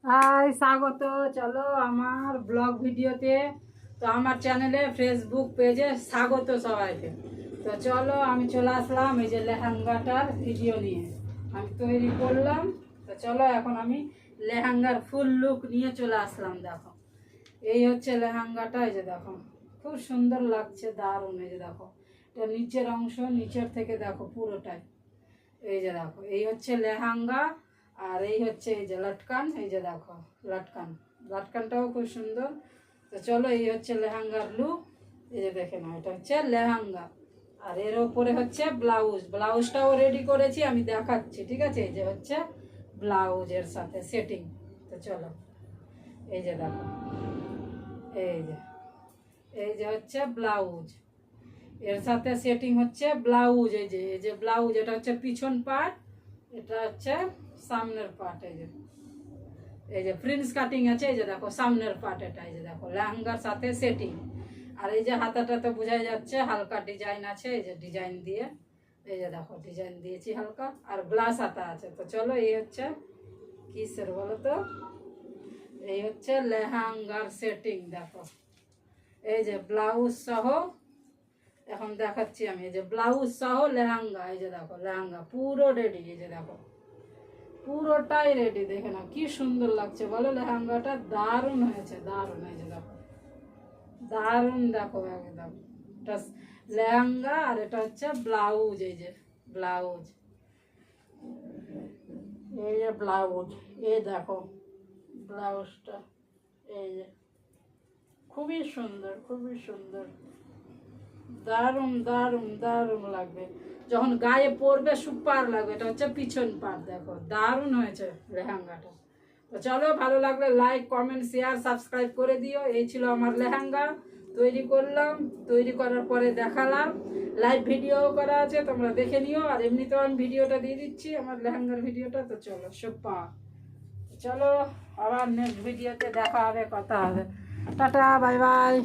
High, স্বাগত। চলো আমার ব্লগ ভিডিওতে। তো আমার চ্যানেলে ফেসবুক পেজে স্বাগত সবাইকে। তো চলো আমি চলে আসলাম এই যে লেহেঙ্গাটার ভিডিও নিয়ে আমি তৈরি করলাম। তো চলো এখন আমি লেহেঙ্গার ফুল লুক নিয়ে চলে আসলাম। দেখো এই হচ্ছে লেহেঙ্গাটা। এই যে দেখো খুব সুন্দর লাগছে, দারুণ। এই যে দেখো এটা নিচের অংশ, নিচের থেকে দেখো পুরোটাই। এই যে দেখো এই হচ্ছে লেহেঙ্গা। আর এই হচ্ছে এই যে লটকান। এই যে দেখো লটকান, লটকানটাও খুব সুন্দর। তো চলো এই হচ্ছে লেহেঙ্গার লুক। এই যে দেখে নাও, এটা হচ্ছে লেহেঙ্গা। আর এর ওপরে হচ্ছে ব্লাউজ, ব্লাউজটাও রেডি করেছি, আমি দেখাচ্ছি, ঠিক আছে। এই যে হচ্ছে ব্লাউজের সাথে সেটিং। তো চলো এই যে দেখো, এই যে এই যে হচ্ছে ব্লাউজ, এর সাথে সেটিং হচ্ছে ব্লাউজ। এই যে ব্লাউজ, এটা হচ্ছে পিছন পার্ট, এটা হচ্ছে সামনের পার্ট। এই যে প্রিন্স কাটিং আছে। এই যে দেখো সামনের পার্ট এটা। এই যে দেখো লেহেঙ্গার সাথে সেটিং। আর এই যে হাতাটা তো বোঝাই যাচ্ছে হালকা ডিজাইন আছে। এই যে ডিজাইন দিয়ে, এই যে দেখো ডিজাইন দিয়েছি হালকা। আর গ্লাস হাতা আছে। তো চলো এই হচ্ছে কিসের বলো তো, এই হচ্ছে লেহেঙ্গার সেটিং। দেখো এই যে ব্লাউজ সহ এখন দেখাচ্ছি আমি। এই যে ব্লাউজ সহ লেহেঙ্গা। এই যে দেখো লেহেঙ্গা পুরো রেডি। এই যে দেখো পুরোটাই রেডি। দেখে না কি সুন্দর লাগছে বলো লেহেঙ্গাটা, দারুণ হয়েছে, দারুণ। এই যে দেখো দারুণ, দেখো একদম। এটা লেহেঙ্গা আর এটা হচ্ছে ব্লাউজ। এই যে ব্লাউজ, এই যে ব্লাউজ, এই দেখো ব্লাউজটা। এই যে খুবই সুন্দর, খুবই সুন্দর, দারুণ দারুণ দারুণ লাগবে যখন গায়ে পরবে, সুপার লাগবে। এটা হচ্ছে পিছন পাট। দেখো দারুণ হয়েছে লেহেঙ্গাটা। তো চলো ভালো লাগলে লাইক, কমেন্ট, শেয়ার, সাবস্ক্রাইব করে দিও। এই ছিল আমার লেহেঙ্গা, তৈরি করলাম। তৈরি করার পরে দেখালাম, লাইভ ভিডিও করা আছে, তোমরা দেখে নিও। আর এমনিতেও আমি ভিডিওটা দিয়ে দিচ্ছি, আমার লেহেঙ্গার ভিডিওটা। তো চলো সুপার। চলো আবার নেক্সট ভিডিওতে দেখা হবে, কথা হবে। Tata, bye bye.